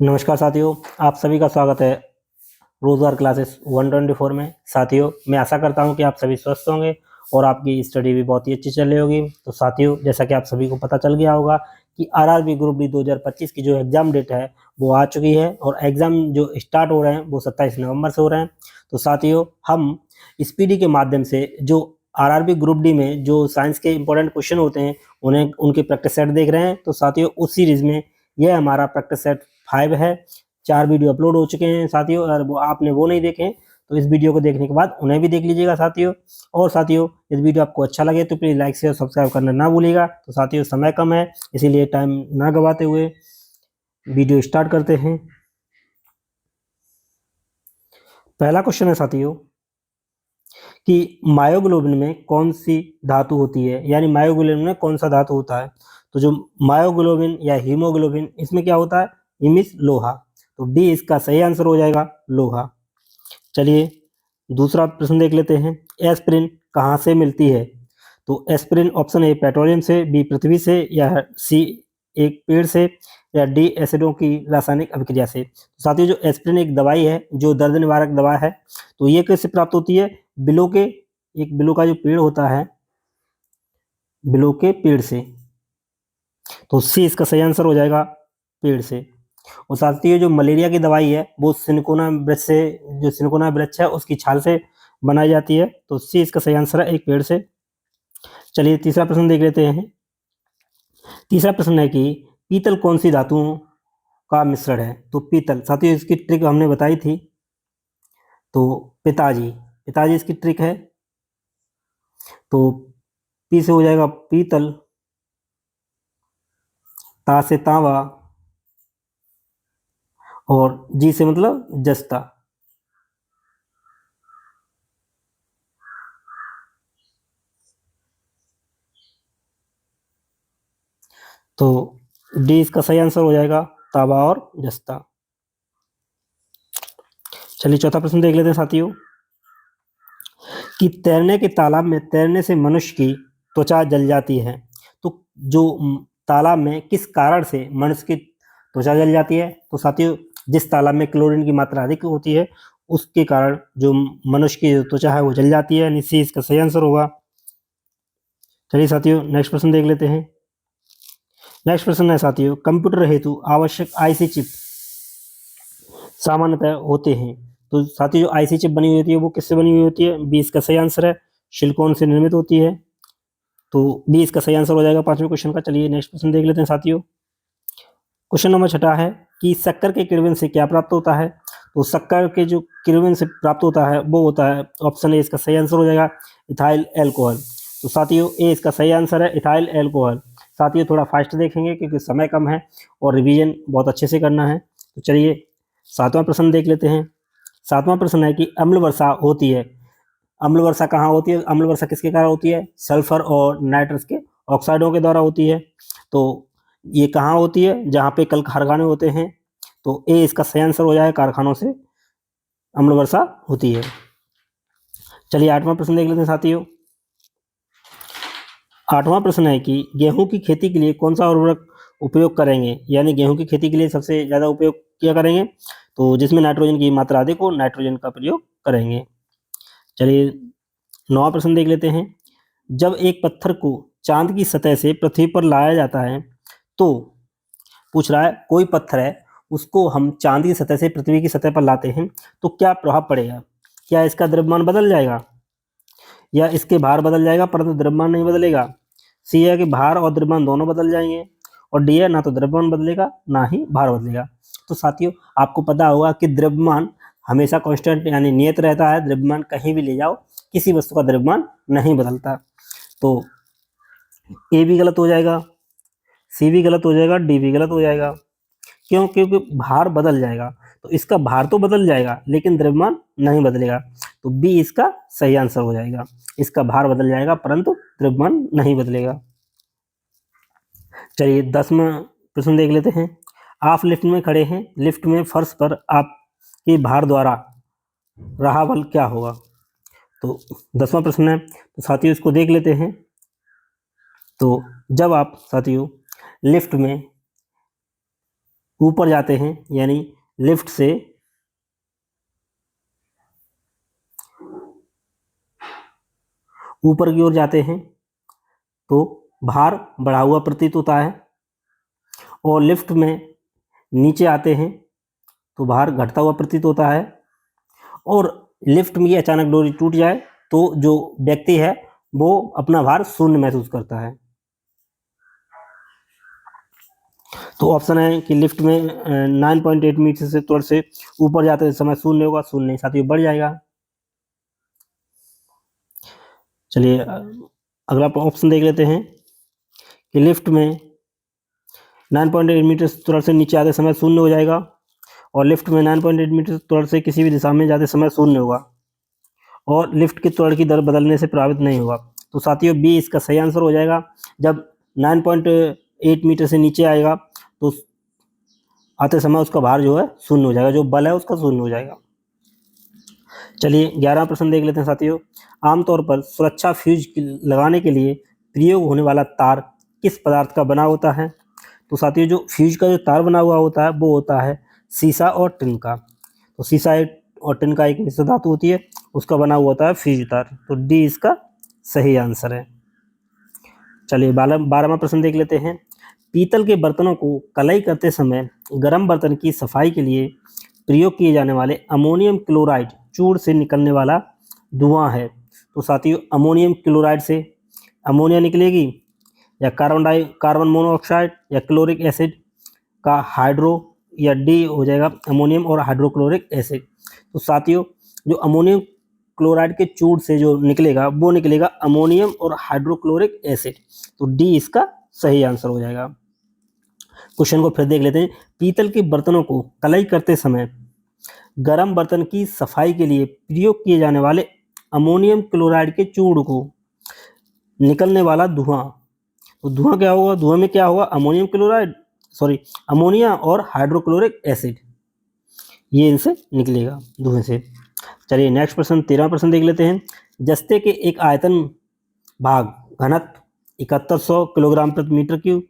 नमस्कार साथियों, आप सभी का स्वागत है रोजगार क्लासेस 124 में। साथियों, मैं आशा करता हूं कि आप सभी स्वस्थ होंगे और आपकी स्टडी भी बहुत ही अच्छी चल रही होगी। तो साथियों, जैसा कि आप सभी को पता चल गया होगा कि आरआरबी ग्रुप डी 2025 की जो एग्जाम डेट है वो आ चुकी है और एग्जाम जो स्टार्ट हो रहे हैं वो 27 नवंबर से हो रहे हैं। तो साथियों, हम इस पीडी के माध्यम से जो आरआरबी ग्रुप डी में जो साइंस के इंपॉर्टेंट क्वेश्चन होते हैं उन्हें उनके प्रैक्टिस सेट देख रहे हैं। तो साथियों, उस सीरीज में यह हमारा प्रैक्टिस सेट 5 है। 4 वीडियो अपलोड हो चुके हैं साथियों, अगर वो आपने वो नहीं देखे तो इस वीडियो को देखने के बाद उन्हें भी देख लीजिएगा साथियों। और साथियों, इस वीडियो आपको अच्छा लगे तो प्लीज़ लाइक शेयर सब्सक्राइब करना ना भूलिएगा। तो साथियों, समय कम है, इसीलिए टाइम ना गवाते हुए वीडियो स्टार्ट करते हैं। पहला क्वेश्चन है साथियों कि मायोग्लोबिन में कौन सी धातु होती है, यानी मायोग्लोबिन में कौन सा धातु होता है। तो जो मायोग्लोबिन या हीमोग्लोबिन, इसमें क्या होता है, इमिस लोहा। तो डी इसका सही आंसर हो जाएगा, लोहा। चलिए दूसरा प्रश्न देख लेते हैं। एस्पिरिन कहाँ से मिलती है। तो एस्पिरिन ऑप्शन ए पेट्रोलियम से, बी पृथ्वी से, या सी एक पेड़ से, या डी एसिडों की रासायनिक अभिक्रिया से। तो साथियों, जो एस्पिरिन एक दवाई है जो दर्द निवारक दवा है, तो ये कैसे प्राप्त होती है, बिलो के, एक बिलो का जो पेड़ होता है, बिलो के पेड़ से। तो सी इसका सही आंसर हो जाएगा, पेड़ से। और साथियों, जो मलेरिया की दवाई है वो सिनकोना वृक्ष से, जो सिनकोना वृक्ष है उसकी छाल से बनाई जाती है। तो सी इसका सही आंसर है, एक पेड़ से। चलिए तीसरा प्रश्न देख लेते हैं। तीसरा प्रश्न है कि पीतल कौन सी धातुओं का मिश्रण है। तो पीतल, साथियों इसकी ट्रिक हमने बताई थी। तो पिताजी, पिताजी इसकी ट्रिक है। तो पी से हो जाएगा पीतल, ता से तांबा, और जी से मतलब जस्ता। तो डी इसका सही आंसर हो जाएगा, ताबा और जस्ता। चलिए चौथा प्रश्न देख लेते हैं साथियों कि तैरने के तालाब में तैरने से मनुष्य की त्वचा जल जाती है। तो जो तालाब में किस कारण से मनुष्य की त्वचा जल जाती है। तो साथियों, जिस तालाब में क्लोरीन की मात्रा अधिक होती है उसके कारण जो मनुष्य की त्वचा है वो जल जाती है। सी इसका सही आंसर होगा। चलिए साथियों, नेक्स्ट प्रश्न देख लेते हैं। नेक्स्ट प्रश्न है साथियों, कंप्यूटर हेतु आवश्यक आईसी चिप सामान्यतः होते हैं। तो साथियों, जो आईसी चिप बनी हुई होती है वो किससे बनी हुई होती है। बी इसका सही आंसर है, सिलिकॉन से निर्मित होती है। तो बी इसका सही आंसर हो जाएगा पांचवें क्वेश्चन का। चलिए नेक्स्ट क्वेश्चन देख लेते हैं साथियों। क्वेश्चन नंबर 6 है कि शक्कर के किण्वन से क्या प्राप्त होता है। तो शक्कर के जो किण्वन से प्राप्त होता है वो होता है, ऑप्शन ए इसका सही आंसर हो जाएगा, इथाइल एल्कोहल। तो साथियों, ए इसका सही आंसर है, इथाइल एल्कोहल। साथियों, थोड़ा फास्ट देखेंगे क्योंकि समय कम है और रिवीजन बहुत अच्छे से करना है। तो चलिए सातवां प्रश्न देख लेते हैं। सातवां प्रश्न है कि अम्ल वर्षा होती है। अम्ल वर्षा कहाँ होती है, अम्ल वर्षा किसके कारण होती है, सल्फर और नाइट्रस के ऑक्साइडों के द्वारा होती है। तो ये कहाँ होती है, जहाँ पे कल कारखाने होते हैं। तो ए इसका सही आंसर हो जाए, कारखानों से अम्ल वर्षा होती है। चलिए आठवां प्रश्न देख लेते हैं साथियों। आठवां प्रश्न है कि गेहूं की खेती के लिए कौन सा उर्वरक उपयोग करेंगे, यानी गेहूं की खेती के लिए सबसे ज्यादा उपयोग क्या करेंगे। तो जिसमें नाइट्रोजन की मात्रा अधिक हो, नाइट्रोजन का प्रयोग करेंगे। चलिए नौवां प्रश्न देख लेते हैं। जब एक पत्थर को चांद की सतह से पृथ्वी पर लाया जाता है, तो पूछ रहा है कोई पत्थर है उसको हम चांद की सतह से पृथ्वी की सतह पर लाते हैं तो क्या प्रभाव पड़ेगा। क्या इसका द्रव्यमान बदल जाएगा या इसके भार बदल जाएगा परंतु द्रव्यमान नहीं बदलेगा। सी है कि भार और द्रव्यमान दोनों बदल जाएंगे। और डी है ना तो द्रव्यमान बदलेगा ना ही भार बदलेगा। तो साथियों, आपको पता होगा कि द्रव्यमान हमेशा कांस्टेंट यानी नियत रहता है। द्रव्यमान कहीं भी ले जाओ, किसी वस्तु का द्रव्यमान नहीं बदलता। तो ए भी गलत हो जाएगा, सी भी गलत हो जाएगा, डी भी गलत हो जाएगा। क्यों, क्योंकि भार बदल जाएगा। तो इसका भार तो बदल जाएगा लेकिन द्रव्यमान नहीं बदलेगा। तो बी इसका सही आंसर हो जाएगा, इसका भार बदल जाएगा परंतु द्रव्यमान नहीं बदलेगा। चलिए 10वां प्रश्न देख लेते हैं। आप लिफ्ट में खड़े हैं, लिफ्ट में फर्श पर आपके भार द्वारा रहा बल क्या होगा। तो 10वां प्रश्न है, तो साथियों इसको देख लेते हैं। तो जब आप साथियों लिफ्ट में ऊपर जाते हैं यानी लिफ्ट से ऊपर की ओर जाते हैं तो भार बढ़ा हुआ प्रतीत होता है, और लिफ्ट में नीचे आते हैं तो भार घटता हुआ प्रतीत होता है, और लिफ्ट में अचानक डोरी टूट जाए तो जो व्यक्ति है वो अपना भार शून्य महसूस करता है। तो ऑप्शन है कि लिफ्ट में 9.8 मीटर से तुरंत से ऊपर जाते समय शून्य होगा, शून्य नहीं साथियों बढ़ जाएगा। चलिए अगला ऑप्शन देख लेते हैं कि लिफ्ट में 9.8 मीटर त्वरण से नीचे आते समय शून्य हो जाएगा, और लिफ्ट में 9.8 मीटर त्वरण से किसी भी दिशा में जाते समय शून्य होगा, और लिफ्ट की त्वरण की दर बदलने से प्रभावित नहीं होगा। तो साथियों बी इसका सही आंसर हो जाएगा। जब 9.8 मीटर से नीचे आएगा तो आते समय उसका भार जो है शून्य हो जाएगा, जो बल है उसका शून्य हो जाएगा। चलिए 11वां प्रश्न देख लेते हैं साथियों। आमतौर पर सुरक्षा फ्यूज लगाने के लिए प्रयोग होने वाला तार किस पदार्थ का बना होता है? तो साथियों जो फ्यूज का जो तार बना हुआ होता है वो होता है सीसा और टिन का। तो सीसा और टिन का एक मिश्र धातु होती है, उसका बना हुआ होता है फ्यूज तार। तो डी इसका सही आंसर है। चलिए 12वां प्रश्न देख लेते हैं। पीतल के बर्तनों को कलाई करते समय गर्म बर्तन की सफाई के लिए प्रयोग किए जाने वाले अमोनियम क्लोराइड चूड़ से निकलने वाला धुआं है। तो साथियों अमोनियम क्लोराइड से अमोनिया निकलेगी, या कार्बन मोनोऑक्साइड, या क्लोरिक एसिड का हाइड्रो, या डी हो जाएगा अमोनियम और हाइड्रोक्लोरिक एसिड। तो साथियों जो अमोनियम क्लोराइड के चूड़ से जो निकलेगा वो निकलेगा अमोनियम और हाइड्रोक्लोरिक एसिड। तो डी इसका सही आंसर हो जाएगा। क्वेश्चन को फिर देख लेते हैं। पीतल के बर्तनों को कलाई करते समय गर्म बर्तन की सफाई के लिए प्रयोग किए जाने वाले अमोनियम क्लोराइड के चूड़ को निकलने वाला धुआं। तो धुआं क्या होगा? धुआं में क्या होगा? अमोनिया और हाइड्रोक्लोरिक एसिड, ये इनसे निकलेगा धुएं से। चलिए नेक्स्ट प्रश्न 13वां प्रश्न देख लेते हैं। जस्ते के एक आयतन भाग घनत्व 7100 किलोग्राम प्रति मीटर क्यूब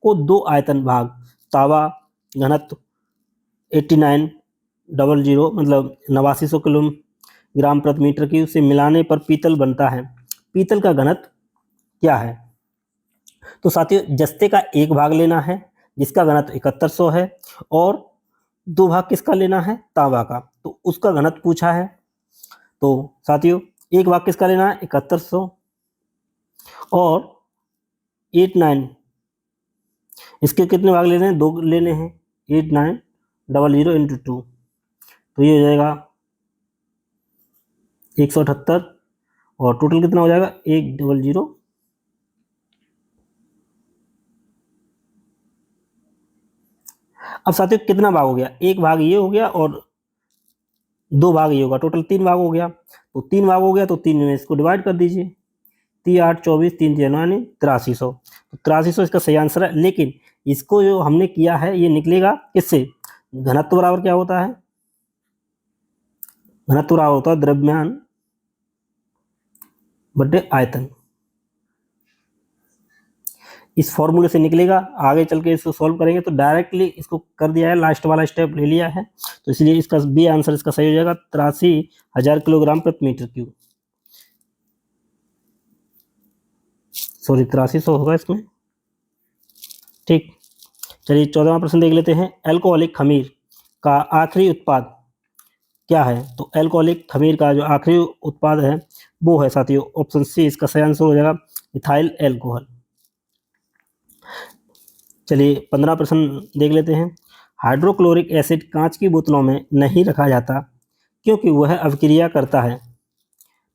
को दो आयतन भाग तावा घनत्व 8900 मतलब 8900 किलोग्राम प्रति मीटर क्यूब से मिलाने पर पीतल बनता है। पीतल का घनत्व क्या है? तो साथियों जस्ते का एक भाग लेना है जिसका घनत्व 7100 है, और दो भाग किसका लेना है? तांबा का। तो उसका घनत्व पूछा है। तो साथियों एक भाग किसका लेना है? 7100, और 89, इसके कितने भाग लेने हैं? दो लेने हैं। 8900 इंटू 2, तो ये हो जाएगा 178, और टोटल कितना हो जाएगा? 100। अब साथियों कितना भाग हो गया? एक भाग ये हो गया और दो भाग ये होगा, टोटल 3 भाग हो गया। तो 3 भाग हो गया तो 3 में इसको डिवाइड कर दीजिए। 3 8 24, 3 3 9 8300। तो 8300 इसका सही आंसर है। लेकिन इसको जो हमने किया है ये निकलेगा किससे? घनत्व बराबर क्या होता है? घनत्व बराबर होता है द्रव्यमान बटे आयतन। इस फॉर्मूले से निकलेगा। आगे चल के इसको सॉल्व करेंगे तो डायरेक्टली इसको कर दिया है, लास्ट वाला स्टेप ले लिया है, तो इसलिए इसका बी आंसर इसका सही हो जाएगा 83,000 किलोग्राम प्रति मीटर क्यूब। सॉरी 8300 होगा इसमें। ठीक, चलिए 14वां प्रश्न देख लेते हैं। एल्कोहलिक खमीर का आखिरी उत्पाद क्या है? तो एल्कोहलिक खमीर का जो आखिरी उत्पाद है वो है साथियों ऑप्शन सी इसका सही आंसर हो जाएगा इथाइल एल्कोहल। चलिए 15 प्रश्न देख लेते हैं। हाइड्रोक्लोरिक एसिड कांच की बोतलों में नहीं रखा जाता क्योंकि वह अभिक्रिया करता है।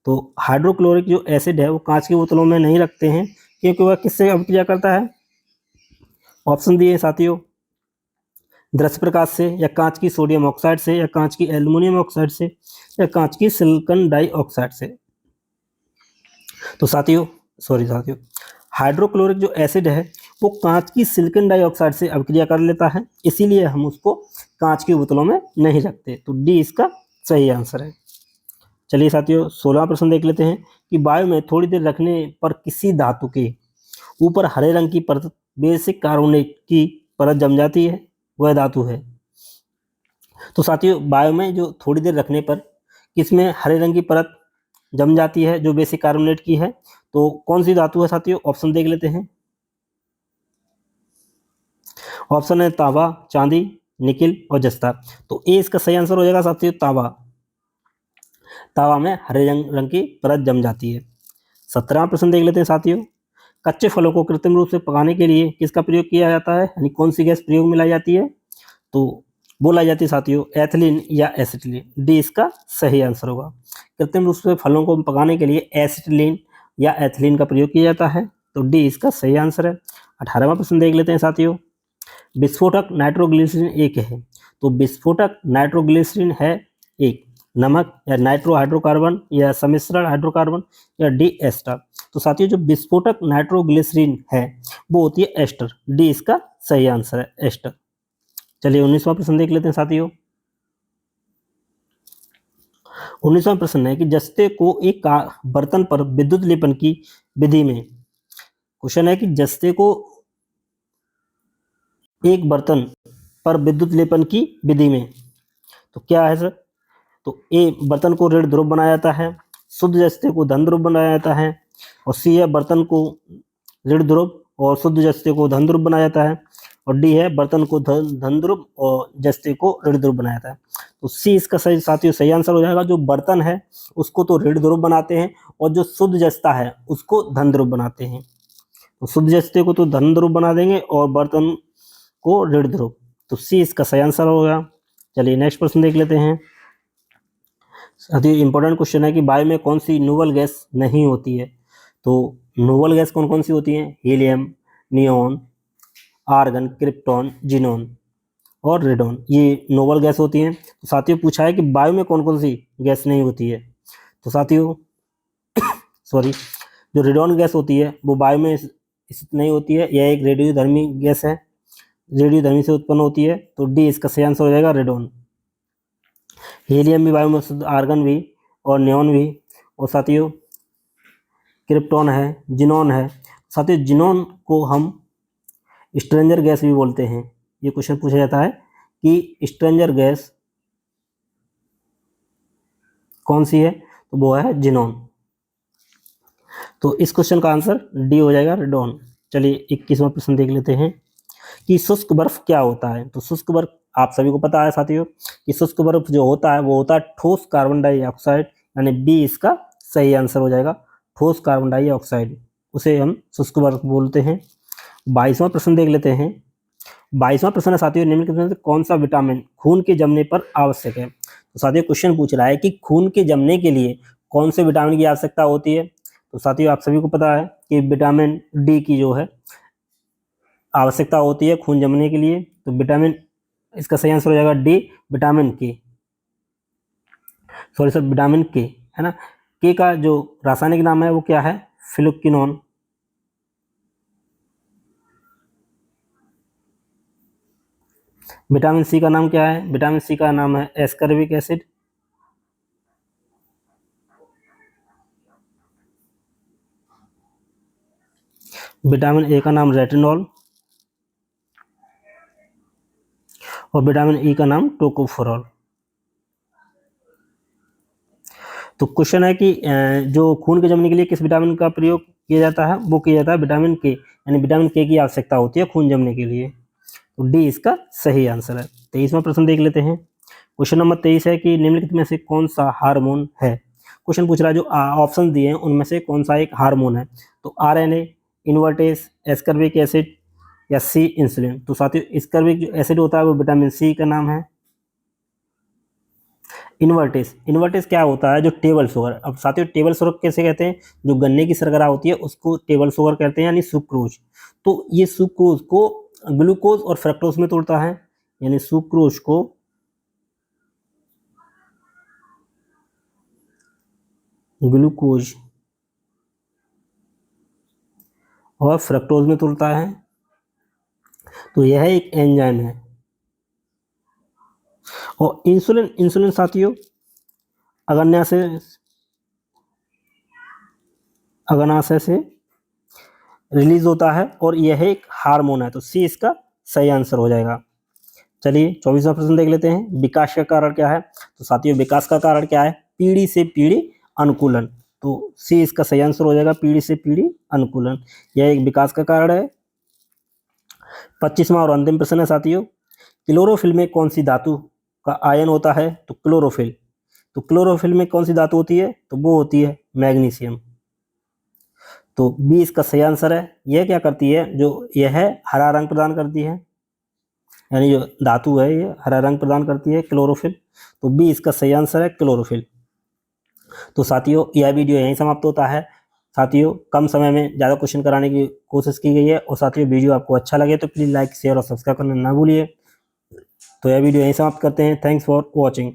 तो हाइड्रोक्लोरिक जो एसिड है वो कांच की बोतलों में नहीं रखते हैं क्योंकि वह किससे अभिक्रिया करता है? ऑप्शन दिए साथियों, दृश्य प्रकाश से, या कांच की सोडियम ऑक्साइड से, या कांच की एल्युमिनियम ऑक्साइड से, या कांच की सिलिकॉन डाइऑक्साइड से। तो साथियों हाइड्रोक्लोरिक जो एसिड है वो कांच की सिलिकॉन डाइऑक्साइड से अभिक्रिया कर लेता है, इसीलिए हम उसको कांच की बोतलों में नहीं रखते। तो डी इसका सही आंसर है। चलिए साथियों 16वां प्रश्न देख लेते हैं कि वायु में थोड़ी देर रखने पर किसी धातु के ऊपर हरे रंग की परत बेसिक कार्बोनेट की परत जम जाती है, वह धातु है। तो साथियों बायो में जो थोड़ी देर रखने पर किसमें हरे रंग की परत जम जाती है जो बेसिक कार्बोनेट की है, तो कौन सी धातु है साथियों? ऑप्शन देख लेते हैं। ऑप्शन है तांबा, चांदी, निकिल और जस्ता। तो ए इसका सही आंसर हो जाएगा साथियों तांबा। तांबा में हरे रंग की परत जम जाती है। 17वां प्रश्न देख लेते हैं साथियों। कच्चे फलों को कृत्रिम रूप से पकाने के लिए किसका प्रयोग किया जाता है, यानी कौन सी गैस प्रयोग में लाई जाती है? तो बोला जाती है साथियों एथिलीन या एसिटिलीन। डी इसका सही आंसर होगा। कृत्रिम रूप से फलों को पकाने के लिए एसिटिलीन या एथिलीन का प्रयोग किया जाता है, तो डी इसका सही आंसर है। 18वां प्रश्न देख लेते हैं साथियों। विस्फोटक नाइट्रोग्लिसरीन एक है, तो विस्फोटक नाइट्रोग्लिसरीन है एक नमक या नाइट्रो हाइड्रोकार्बन या सम्मिश्रण हाइड्रोकार्बन या डी एस्टर। तो साथियों जो विस्फोटक नाइट्रोग्लिसरीन है वो होती है एस्टर। डी इसका सही आंसर है एस्टर। चलिए 19वां प्रश्न देख लेते हैं साथियों। 19वां प्रश्न है कि जस्ते को एक बर्तन पर विद्युत लेपन की विधि में, क्वेश्चन है कि जस्ते को एक बर्तन पर विद्युत लेपन की विधि में, तो क्या है सर? तो ए बर्तन को ऋण ध्रुव बनाया जाता है, शुद्ध जस्ते को धन ध्रुव बनाया जाता है, और सी है बर्तन को ऋण ध्रुव और शुद्ध जस्ते को धन ध्रुव बनाया जाता है, और डी है बर्तन को धन ध्रुव और जस्ते को ऋण ध्रुव बनाया जाता है। तो सी इसका सही साथियों सही आंसर हो जाएगा। जो बर्तन है उसको तो ऋण ध्रुव बनाते हैं और जो शुद्ध जस्ता है उसको धन ध्रुव बनाते हैं। तो शुद्ध जस्ते को तो धन ध्रुव बना देंगे और बर्तन को ऋण ध्रुव, तो सी इसका सही आंसर होगा। चलिए नेक्स्ट प्रश्न देख लेते हैं साथियों। इंपॉर्टेंट क्वेश्चन है कि वायु में कौन सी नोबल गैस नहीं होती है। तो नोबल गैस कौन कौन सी होती हैं? Helium, neon, argon, krypton, xenon और रेडॉन, ये नोबल गैस होती हैं। तो साथियों पूछा है कि वायु में कौन कौन सी गैस नहीं होती है। तो साथियों सॉरी, जो रेडॉन गैस होती है वो वायु में स्थित नहीं होती है, यह एक रेडियोधर्मी गैस है, रेडियोधर्मी से उत्पन्न होती है। तो डी इसका सही आंसर हो जाएगा रेडॉन। हीलियम भी वायु में शुद्ध, आर्गन भी और नियोन भी, और साथियों क्रिप्टॉन है, जिनोन है। साथियों जिनोन को हम स्ट्रेंजर गैस भी बोलते हैं। ये क्वेश्चन पूछा जाता है कि स्ट्रेंजर गैस कौन सी है, तो वो है जिनोन। तो इस क्वेश्चन का आंसर डी हो जाएगा रेडॉन। चलिए 21वां प्रश्न देख लेते हैं कि शुष्क बर्फ क्या होता है। तो शुष्क बर्फ आप सभी को पता है साथियों कि शुष्क बर्फ जो होता है वो होता है ठोस कार्बन डाइऑक्साइड, यानी बी इसका सही आंसर हो जाएगा। ठोस कार्बन डाइऑक्साइड उसे हम शुष्क बर्फ बोलते हैं। 22वां प्रश्न देख लेते हैं। 22वां प्रश्न है साथियों, निम्नलिखित में से कौन सा विटामिन खून के जमने पर आवश्यक है। तो साथियों क्वेश्चन पूछ रहा है कि खून के जमने के लिए कौन से विटामिन की आवश्यकता होती है। तो साथियों आप सभी को पता है कि विटामिन डी की जो है आवश्यकता होती है खून जमने के लिए। तो विटामिन इसका सही आंसर हो जाएगा डी विटामिन के, सॉरी सर विटामिन के है ना। के का जो रासायनिक नाम है वो क्या है? फ्लुकिनोन। विटामिन सी का नाम क्या है? विटामिन सी का नाम है एस्कर्बिक एसिड। विटामिन ए का नाम रेटिनॉल और विटामिन ई का नाम टोकोफेरॉल। तो क्वेश्चन है कि जो खून के जमने के लिए किस विटामिन का प्रयोग किया जाता है, वो किया जाता है विटामिन के, यानी विटामिन के की आवश्यकता होती है खून जमने के लिए। तो डी इसका सही आंसर है। 23वां प्रश्न देख लेते हैं। क्वेश्चन नंबर 23 है कि निम्नलिखित में से कौन सा हार्मोन है। क्वेश्चन पूछ रहा है जो ऑप्शन दिए हैं उनमें से कौन सा एक हार्मोन है। तो आरएनए, इन्वर्टेस, एस्कर्बिक एसिड या सी इंसुलिन। तो साथियों एस्कर्बिक जो एसिड होता है वो विटामिन सी का नाम है। इन्वर्टेस, इन्वर्टेस क्या होता है? जो टेबल शुगर। अब साथियों टेबल शुगर कैसे कहते हैं? जो गन्ने की शर्करा होती है उसको टेबल शुगर कहते हैं, यानी सुक्रोज। तो ये सुक्रोज को ग्लूकोज और फ्रक्टोज में तोड़ता है, यानी सुक्रोज को ग्लूकोज और फ्रक्टोज में तोड़ता है। तो यह एक एंजाइम है। और इंसुलिन, इंसुलिन साथियों अग्नाशय से रिलीज होता है और यह एक हार्मोन है। तो सी इसका सही आंसर हो जाएगा। चलिए 24वां प्रश्न देख लेते हैं, विकास का कारण क्या है। तो साथियों विकास का कारण क्या है, पीढ़ी से पीढ़ी अनुकूलन। तो सी इसका सही आंसर हो जाएगा, पीढ़ी से पीढ़ी अनुकूलन, यह एक विकास का कारण है। 25वां और अंतिम प्रश्न है साथियों, क्लोरोफिल में कौन सी धातु का आयन होता है। तो क्लोरोफिल, तो क्लोरोफिल में कौन सी धातु होती है, तो वो होती है मैग्नीशियम। तो बी इसका सही आंसर है। यह क्या करती है, जो यह है हरा रंग प्रदान करती है, यानी जो धातु है ये हरा रंग प्रदान करती है क्लोरोफिल। तो बी इसका सही आंसर है क्लोरोफिल। तो साथियों यह वीडियो यहीं समाप्त होता है। साथियों कम समय में ज़्यादा क्वेश्चन कराने की कोशिश की गई है, और साथियों वीडियो आपको अच्छा लगे तो प्लीज़ लाइक शेयर और सब्सक्राइब करना ना भूलिए। तो यह वीडियो यहीं समाप्त करते हैं। Thanks for watching.